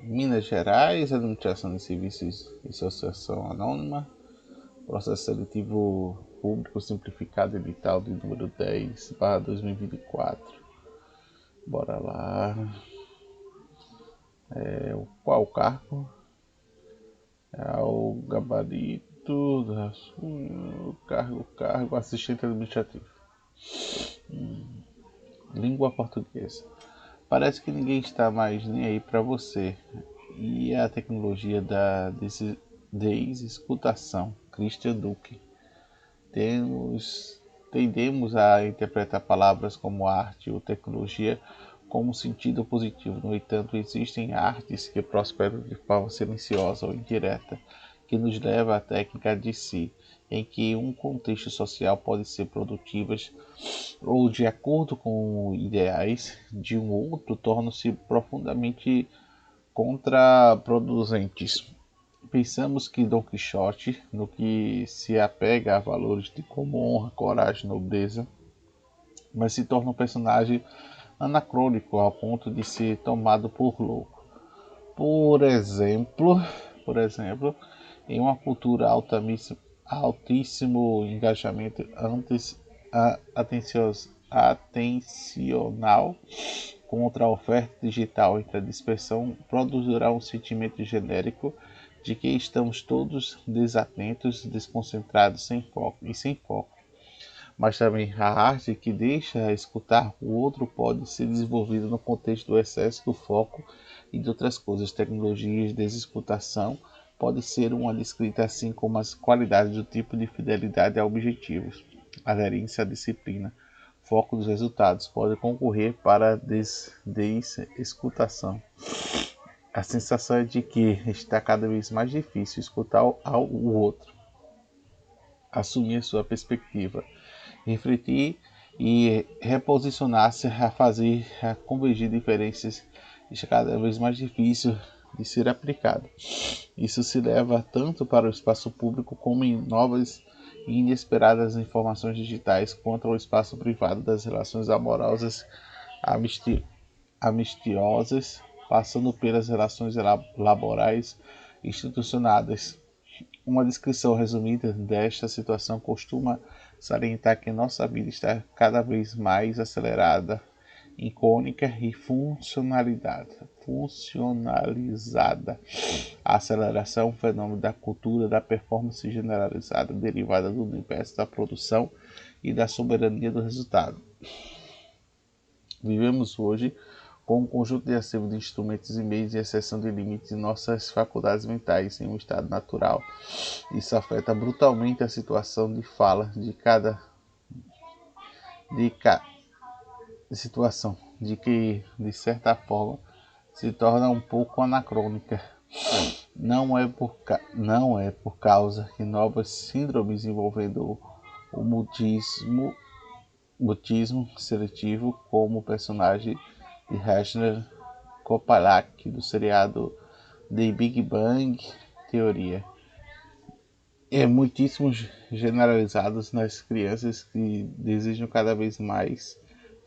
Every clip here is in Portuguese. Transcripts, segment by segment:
Minas Gerais, Administração de Serviços e Associação Anônima, Processo Seletivo Público Simplificado Edital de número 10/2024. Bora lá. Qual o cargo? O gabarito, cargo assistente administrativo. Língua portuguesa. Parece que ninguém está mais nem aí para você. E a tecnologia da desescutação, Christian Duque. Tendemos a interpretar palavras como arte ou tecnologia como sentido positivo. No entanto, existem artes que prosperam de forma silenciosa ou indireta, que nos leva à técnica de si, em que um contexto social pode ser produtivas ou de acordo com ideais de um outro, tornam-se profundamente contraproducentes. Pensamos que Dom Quixote, no que se apega a valores de como honra, coragem, nobreza, mas se torna um personagem anacrônico ao ponto de ser tomado por louco. Por exemplo, em uma cultura altíssimo engajamento atencional contra a oferta digital entre a dispersão, produzirá um sentimento genérico de que estamos todos desatentos, desconcentrados, sem foco. Mas também a arte que deixa escutar o outro pode ser desenvolvida no contexto do excesso do foco e de outras coisas. Tecnologias de desescutação pode ser uma descrita assim como as qualidades do tipo de fidelidade a objetivos, aderência à disciplina, foco dos resultados, pode concorrer para a desescutação. A sensação é de que está cada vez mais difícil escutar o outro, assumir sua perspectiva, refletir e reposicionar-se a fazer a convergir diferenças está cada vez mais difícil de ser aplicado. Isso se leva tanto para o espaço público como em novas e inesperadas informações digitais quanto ao espaço privado das relações amorosas amistiosas, passando pelas relações laborais institucionadas. Uma descrição resumida desta situação costuma salientar que nossa vida está cada vez mais acelerada, icônica e funcionalizada. A aceleração é um fenômeno da cultura da performance generalizada, derivada do universo da produção e da soberania do resultado. Vivemos hoje com um conjunto de acervo de instrumentos e meios de exceção de limites de nossas faculdades mentais em um estado natural. Isso afeta brutalmente a situação de fala de cada situação, de que, de certa forma, se torna um pouco anacrônica. Não é por causa que novas síndromes envolvendo o mutismo seletivo, como o personagem de Rachel Kopalak do seriado The Big Bang Theory, muitíssimo generalizados nas crianças que desejam cada vez mais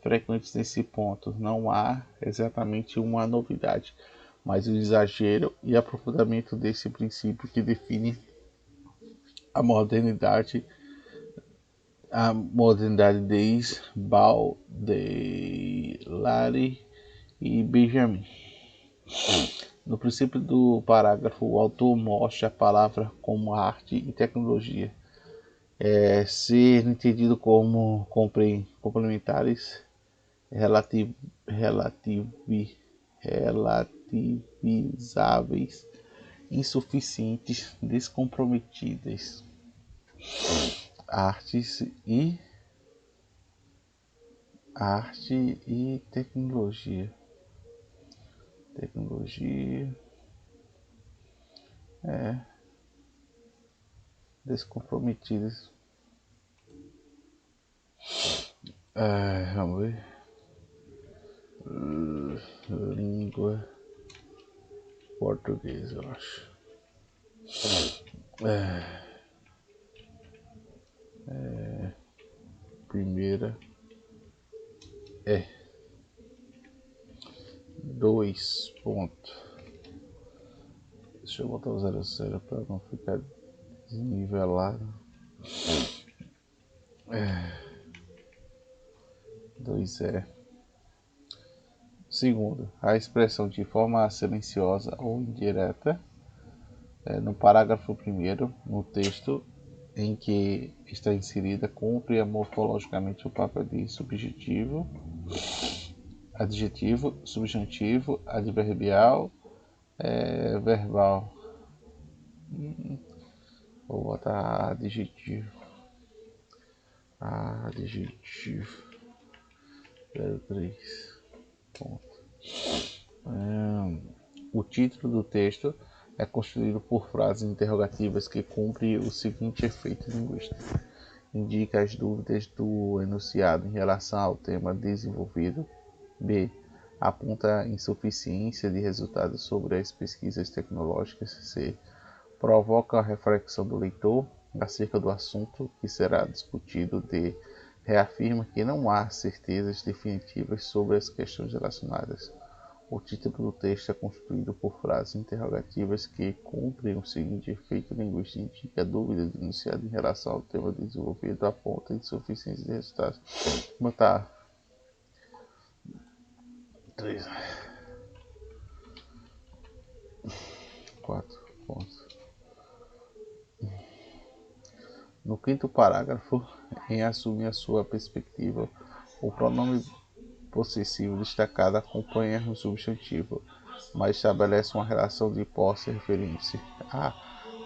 frequentes nesse ponto. Não há exatamente uma novidade, mas o exagero e aprofundamento desse princípio que define a modernidade desde Baudelaire e Benjamin. No princípio do parágrafo, o autor mostra a palavra como arte e tecnologia, ser entendido como complementares, relativizáveis, insuficientes, descomprometidas. Arte e tecnologia. Descomprometidas. Vamos ver. Língua portuguesa, eu acho. Primeira 2 ponto. Deixa eu botar o 00 para não ficar desnivelado. 2 é. Segundo, a expressão de forma silenciosa ou indireta no parágrafo primeiro, no texto em que está inserida, cumpre morfologicamente o papel de subjetivo, adjetivo, subjuntivo, adverbial, verbal. Vou botar adjetivo. Adjetivo. 03. Ponto. O título do texto é constituído por frases interrogativas que cumprem o seguinte efeito linguístico: indica as dúvidas do enunciado em relação ao tema desenvolvido. B. Aponta a insuficiência de resultados sobre as pesquisas tecnológicas. C. Provoca a reflexão do leitor acerca do assunto que será discutido. D. Reafirma que não há certezas definitivas sobre as questões relacionadas. O título do texto é constituído por frases interrogativas que cumprem o seguinte efeito linguístico: indica dúvida do enunciado em relação ao tema desenvolvido, aponta insuficiência de resultados. Botar 3, 4 pontos. No quinto parágrafo, em assumir a sua perspectiva, o pronome possessivo destacado acompanha o substantivo, mas estabelece uma relação de posse referindo-se a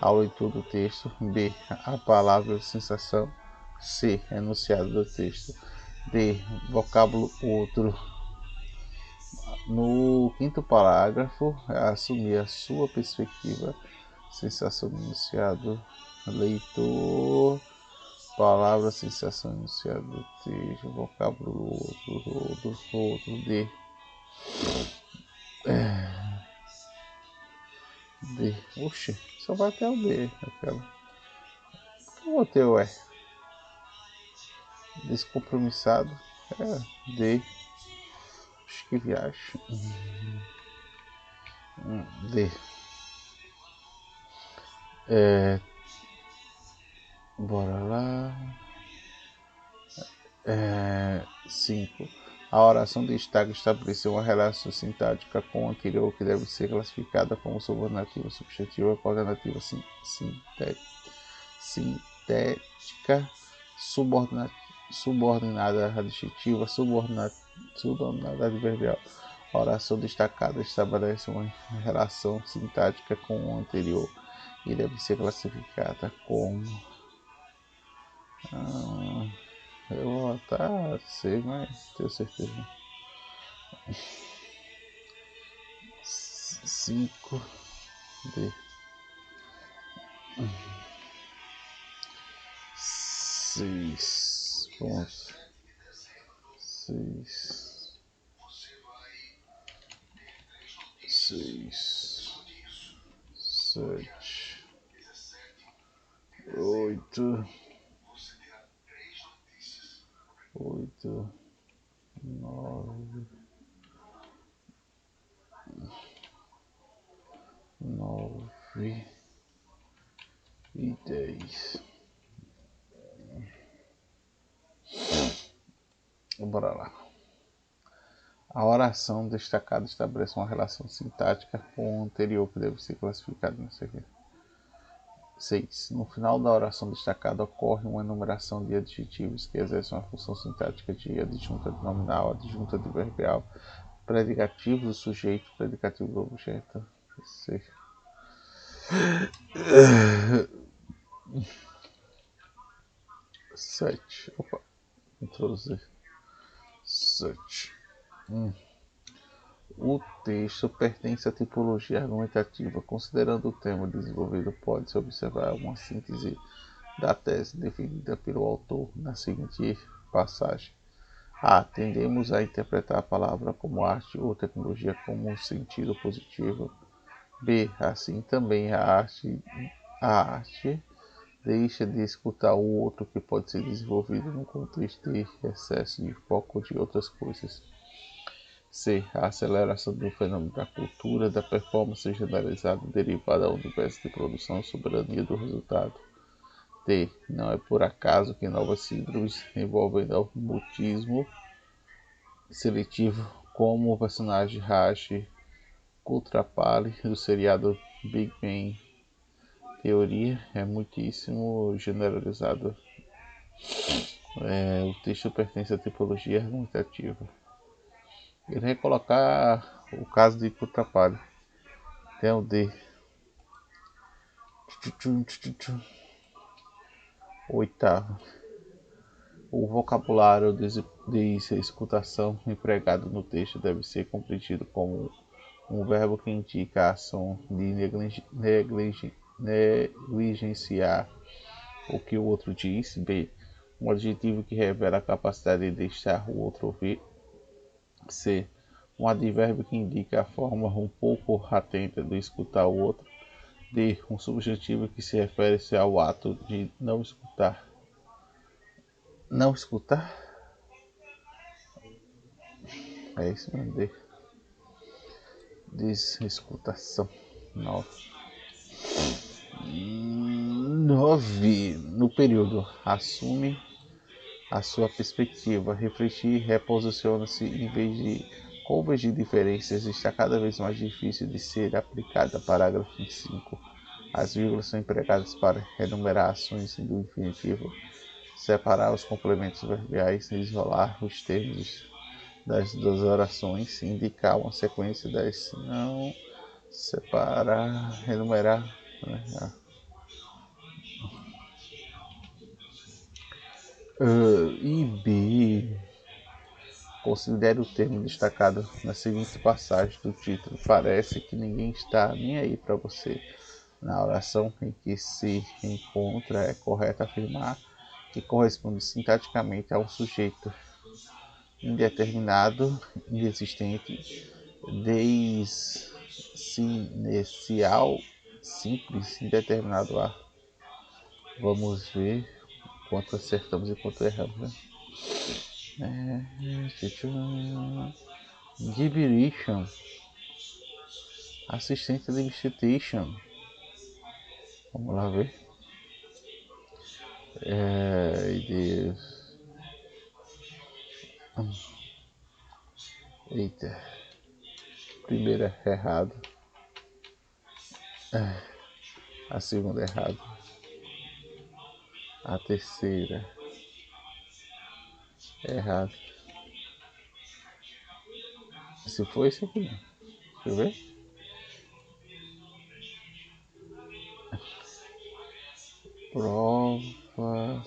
ao leitor do texto. B. A palavra sensação. C. Enunciado do texto. D. Vocábulo outro. No quinto parágrafo, assumir a sua perspectiva, sensação do enunciado, leitor, palavra, sensação, enunciado do texto, vocábulo outro, D. D. Oxi, só vai até o D. Aquela. Eu botei o E. Descompromissado. D. Acho que viagem. D. Bora lá. 5. A oração de destaque estabeleceu uma relação sintática com a anterior que deve ser classificada como subordinativa substantiva, coordenativa sintética, subordinada adjetiva, subordinada adverbial. A oração destacada estabelece uma relação sintática com o anterior e deve ser classificada como eu vou botar C, mas tenho certeza. 5 D. 6 pontos. 6 7 8 9 e 10. Bora lá. A oração destacada estabelece uma relação sintática com o anterior que deve ser classificado nessa aqui. 6. No final da oração destacada ocorre uma enumeração de adjetivos que exercem uma função sintática de adjunta nominal, adjunta adverbial, predicativo do sujeito, predicativo do objeto. 7. Opa, introduzir. 7. O texto pertence à tipologia argumentativa. Considerando o tema desenvolvido, pode-se observar uma síntese da tese definida pelo autor na seguinte passagem. A. Tendemos a interpretar a palavra como arte ou tecnologia como um sentido positivo. B. Assim também a arte deixa de escutar o outro, que pode ser desenvolvido num contexto de excesso de foco de outras coisas. C. A aceleração do fenômeno da cultura da performance generalizada derivada ao universo de produção e soberania do resultado. D. Não é por acaso que novas síndromes envolvem o mutismo seletivo, como o personagem Raj Koothrappali do seriado Big Bang Theory é muitíssimo generalizado. O texto pertence à tipologia argumentativa. Irei colocar o caso de Koothrappali. Tem o D. Oitavo. O vocabulário de escutação empregado no texto deve ser compreendido como um verbo que indica a ação de negligenciar o que o outro diz. B. Um adjetivo que revela a capacidade de deixar o outro ouvir. C. Um advérbio que indica a forma um pouco atenta de escutar o outro. D. Um substantivo que se refere-se ao ato de não escutar. Não escutar? É isso mesmo, D. Desescutação. 9. No período, assume a sua perspectiva, refletir, reposiciona-se em vez de convergir diferenças, está cada vez mais difícil de ser aplicada. Parágrafo 25. As vírgulas são empregadas para enumerar ações do infinitivo, separar os complementos verbais, isolar os termos das duas orações, indicar uma sequência das não, separar, enumerar. E B. Considere o termo destacado na seguinte passagem do título. Parece que ninguém está nem aí para você. Na oração em que se encontra, é correto afirmar que corresponde sintaticamente a um sujeito indeterminado, inexistente, desinicial, simples, indeterminado a. Vamos ver quanto acertamos e quanto erramos, né? Gibberition. Assistente de institution. Vamos lá ver. Deus. Eita. Primeira errado. A segunda errado. A terceira errado. Se for esse aqui, deixa eu ver. Prova.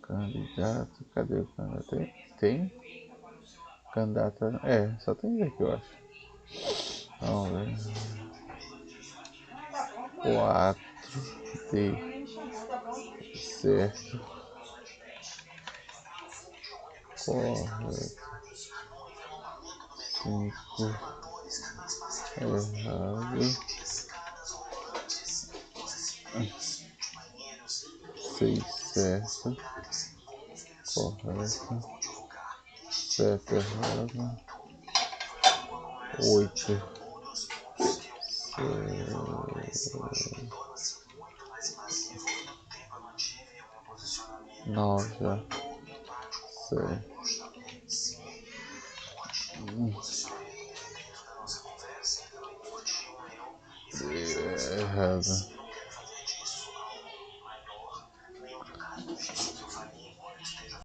Candidato. Cadê o candidato? Tem? Candidato. Só tem esse aqui, eu acho. Vamos ver. 4D. Certo. Correto. 5 errado. 6 certo. Correto. 7 errado. 8 9 errado.